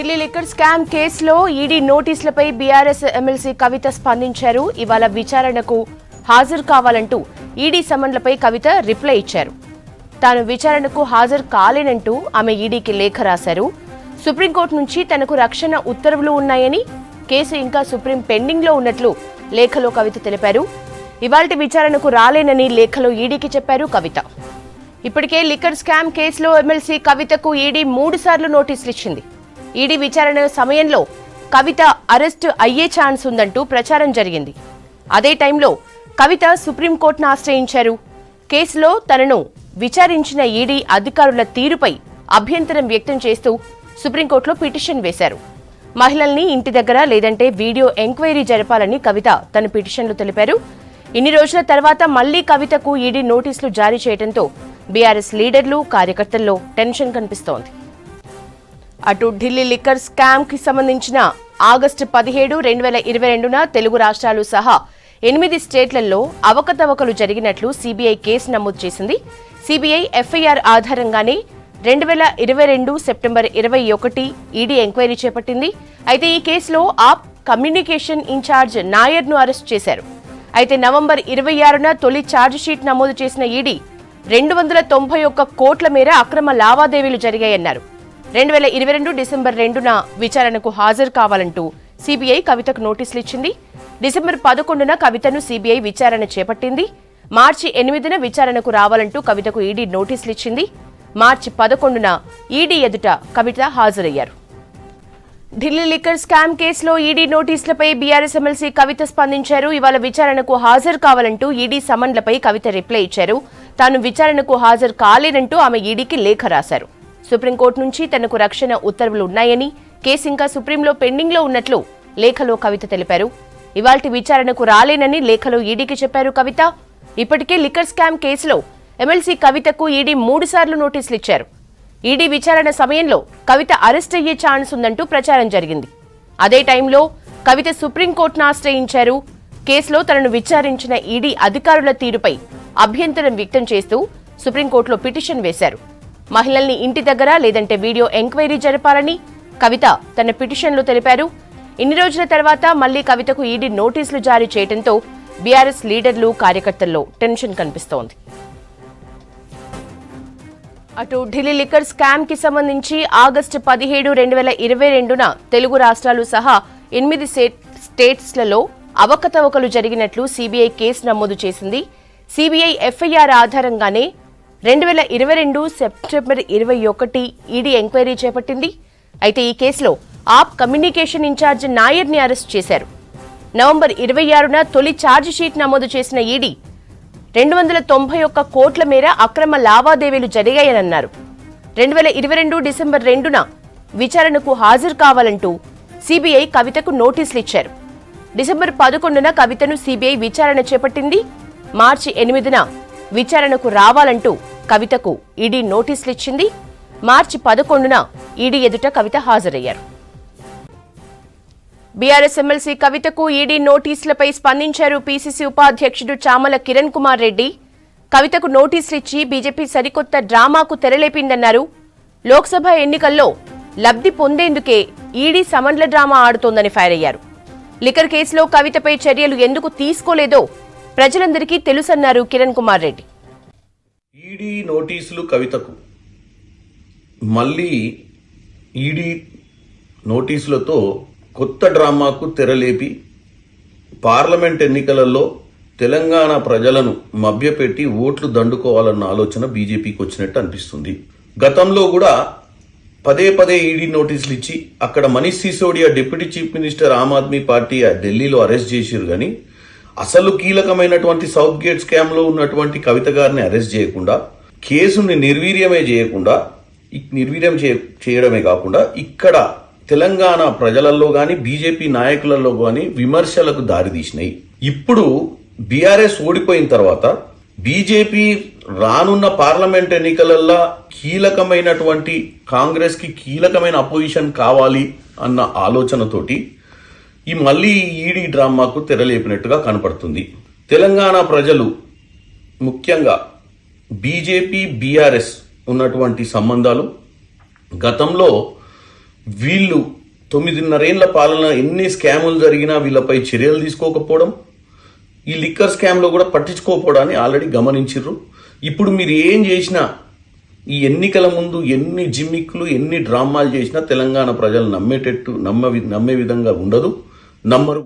Delhi liquor scam కేసులో ED నోటీసులపై BRS MLC కవిత స్పందించారు. ఇవాళ విచారణకు హాజరు కావాలంటూ ఈడీ సమన్లపై కవిత రిప్లై ఇచ్చారు. తాను విచారణకు హాజరు కాలేనంటూ ఆమె ఈడీకి లేఖ రాశారు. సుప్రీంకోర్టు నుంచి తనకు రక్షణ ఉత్తర్వులు ఉన్నాయని, కేసు ఇంకా సుప్రీం పెండింగ్ లో ఉన్నట్లు లేఖలో కవిత తెలిపారు. ఇవాల్టి విచారణకు రాలేనని లేఖలో ఈడీకి చెప్పారు కవిత. ఇప్పటికే లిక్కర్ స్కామ్ కేసులో ఎమ్మెల్సీ కవితకు ఈడీ 3 సార్లు నోటీసులు ఇచ్చింది. ఈడీ విచారణ సమయంలో కవిత అరెస్టు అయ్యే ఛాన్స్ ఉందంటూ ప్రచారం జరిగింది. అదే టైంలో కవిత సుప్రీంకోర్టును ఆశ్రయించారు. కేసులో తనను విచారించిన ఈడీ అధికారుల తీరుపై అభ్యంతరం వ్యక్తం చేస్తూ సుప్రీంకోర్టులో పిటిషన్ వేశారు. మహిళల్ని ఇంటి దగ్గర లేదంటే వీడియో ఎంక్వైరీ జరపాలని కవిత తన పిటిషన్లో తెలిపారు. ఇన్ని రోజుల తర్వాత మళ్లీ కవితకు ఈడీ నోటీసులు జారీ చేయడంతో బీఆర్ఎస్ లీడర్లు, కార్యకర్తల్లో టెన్షన్ కనిపిస్తోంది. అటు ఢిల్లీ లిక్కర్ స్కామ్ కి సంబంధించిన ఆగస్టు 17, 2022న తెలుగు రాష్ట్రాలు సహా 8 స్టేట్లలో అవకతవకలు జరిగినట్లు సీబీఐ కేసు నమోదు చేసింది. సీబీఐ ఎఫ్ఐఆర్ ఆధారంగానే 2022 సెప్టెంబర్ 21 ఈడీ ఎంక్వైరీ చేపట్టింది. అయితే ఈ కేసులో ఆప్ కమ్యూనికేషన్ ఇన్ఛార్జ్ నాయర్ను అరెస్ట్ చేశారు. అయితే నవంబర్ 26న తొలి ఛార్జిషీట్ నమోదు చేసిన ఈడీ 291 కోట్ల మేర అక్రమ లావాదేవీలు జరిగాయన్నారు. 2022 డిసెంబర్ 2న విచారణకు హాజరు కావాలంటూ సీబీఐ కవితకు నోటీసులు ఇచ్చింది. డిసెంబర్ 11న కవితను సీబీఐ విచారణ చేపట్టింది. మార్చి 8న విచారణకు రావాలంటూ కవితకు ఈడీ నోటీసులు ఇచ్చింది. మార్చి 11న ఈడీ ఎదుట కవిత హాజరయ్యారు. ఢిల్లీ లిక్కర్ స్కామ్ కేసులో ఈడీ నోటీసులపై బీఆర్ఎస్ ఎమ్మెల్సీ కవిత స్పందించారు. ఇవాళ విచారణకు హాజరు కావాలంటూ ఈడీ సమన్లపై కవిత రిప్లై ఇచ్చారు. తాను విచారణకు హాజరు కాలేనంటూ ఆమె ఈడీకి లేఖ రాశారు. సుప్రీంకోర్టు నుంచి తనకు రక్షణ ఉత్తర్వులు ఉన్నాయని, కేసు ఇంకా సుప్రీంలో పెండింగ్ లో ఉన్నట్లు లేఖలో కవిత తెలిపారు. ఇవాల్టి విచారణకు రాలేనని లేఖలో ఈడీకి చెప్పారు కవిత. ఇప్పటికే లిక్కర్ స్కామ్ కేసులో ఎమ్మెల్సీ కవితకు ఈడీ 3 సార్లు నోటీసులు ఇచ్చారు. ఈడీ విచారణ సమయంలో కవిత అరెస్ట్ అయ్యే ఛాన్స్ ఉందంటూ ప్రచారం జరిగింది. అదే టైంలో కవిత సుప్రీంకోర్టును ఆశ్రయించారు. కేసులో తనను విచారించిన ఈడీ అధికారుల తీరుపై అభ్యంతరం వ్యక్తం చేస్తూ సుప్రీంకోర్టులో పిటిషన్ వేశారు. మహిళల్ని ఇంటి దగ్గర లేదంటే వీడియో ఎంక్వైరీ జరపాలని కవిత తన పిటిషన్లో తెలిపారు. ఇన్ని రోజుల తర్వాత మళ్లీ కవితకు ఈడీ నోటీసులు జారీ చేయడంతో బీఆర్ఎస్ లీడర్లు, కార్యకర్తల్లో టెన్షన్ కనిపిస్తోంది. అటు ఢిల్లీ లిక్కర్ స్కామ్ కి సంబంధించి ఆగస్టు 17, 2022న తెలుగు రాష్ట్రాలు సహా 8 స్టేట్స్లలో అవకతవకలు జరిగినట్లు సీబీఐ కేసు నమోదు చేసింది. సీబీఐ ఎఫ్ఐఆర్ ఆధారంగానే 2022 సెప్టెంబర్ 21 ఈడీ ఎంక్వైరీ చేపట్టింది. అయితే ఈ కేసులో ఆప్ కమ్యూనికేషన్ ఇన్ఛార్జ్ నాయర్ని అరెస్ట్ చేశారు. నవంబర్ 26న తొలి ఛార్జిషీట్ నమోదు చేసిన ఈడీ 291 కోట్ల మేర అక్రమ లావాదేవీలు జరిగాయన్నారు. 2022 డిసెంబర్ 2న విచారణకు హాజరు కావాలంటూ సీబీఐ కవితకు నోటీసులు ఇచ్చారు. డిసెంబర్ 11న కవితను సీబీఐ విచారణ చేపట్టింది. మార్చి 8న విచారణకు రావాలంటూ కవితకు ఈడీ నోటీసులు ఇచ్చింది. మార్చి 11న ఈడీ ఎదుట కవిత హాజరయ్యారు. బీఆర్ఎస్ ఎమ్మెల్సీ కవితకు ఈడీ నోటీసులపై స్పందించారు పీసీసీ ఉపాధ్యక్షుడు చామల కిరణ్ కుమార్ రెడ్డి. కవితకు నోటీసులు ఇచ్చి బీజేపీ సరికొత్త డ్రామాకు తెరలేపిందన్నారు. లోక్సభ ఎన్నికల్లో లబ్ధి పొందేందుకే ఈడీ సమన్ల డ్రామా ఆడుతోందని ఫైర్ అయ్యారు. లిక్కర్ కేసులో కవితపై చర్యలు ఎందుకు తీసుకోలేదో ప్రజలందరికీ తెలుసన్నారు కిరణ్ కుమార్ రెడ్డి. ఈడీ నోటీసులు కవితకు మళ్ళీ ఈడీ నోటీసులతో కొత్త డ్రామాకు తెరలేపి పార్లమెంట్ ఎన్నికలలో తెలంగాణ ప్రజలను మభ్యపెట్టి ఓట్లు దండుకోవాలన్న ఆలోచన బీజేపీకి వచ్చినట్టు అనిపిస్తుంది. గతంలో కూడా పదే ఈడీ నోటీసులు ఇచ్చి అక్కడ Manish Sisodia deputy chief minister Aam Aadmi Party ఢిల్లీలో అరెస్ట్ చేశారు. కానీ అసలు కీలకమైనటువంటి సౌత్ గేట్ స్కామ్ లో ఉన్నటువంటి కవిత గారిని అరెస్ట్ చేయకుండా, కేసుని నిర్వీర్యం చేయడమే కాకుండా ఇక్కడ తెలంగాణ ప్రజలలో గాని బీజేపీ నాయకులలో గాని విమర్శలకు దారితీసినాయి. ఇప్పుడు బీఆర్ఎస్ ఓడిపోయిన తర్వాత బీజేపీ రానున్న పార్లమెంట్ ఎన్నికలలో కీలకమైనటువంటి కాంగ్రెస్ కి కీలకమైన అపోజిషన్ కావాలి అన్న ఆలోచనతోటి ఈ మళ్ళీ ఈడీ డ్రామాకు తెరలేపినట్టుగా కనపడుతుంది. తెలంగాణ ప్రజలు ముఖ్యంగా బీజేపీ బీఆర్ఎస్ ఉన్నటువంటి సంబంధాలు గతంలో వీళ్ళు 9.5 ఏళ్ల పాలన ఎన్ని స్కాములు జరిగినా వీళ్ళపై చర్యలు తీసుకోకపోవడం, ఈ లిక్కర్ స్కామ్లో కూడా పట్టించుకోకపోవడాన్ని ఆల్రెడీ గమనించిర్రు. ఇప్పుడు మీరు ఏం చేసినా, ఈ ఎన్నికల ముందు ఎన్ని జిమ్మిక్లు ఎన్ని డ్రామాలు చేసినా తెలంగాణ ప్రజలు నమ్మే విధంగా ఉండదు, నమ్మరు.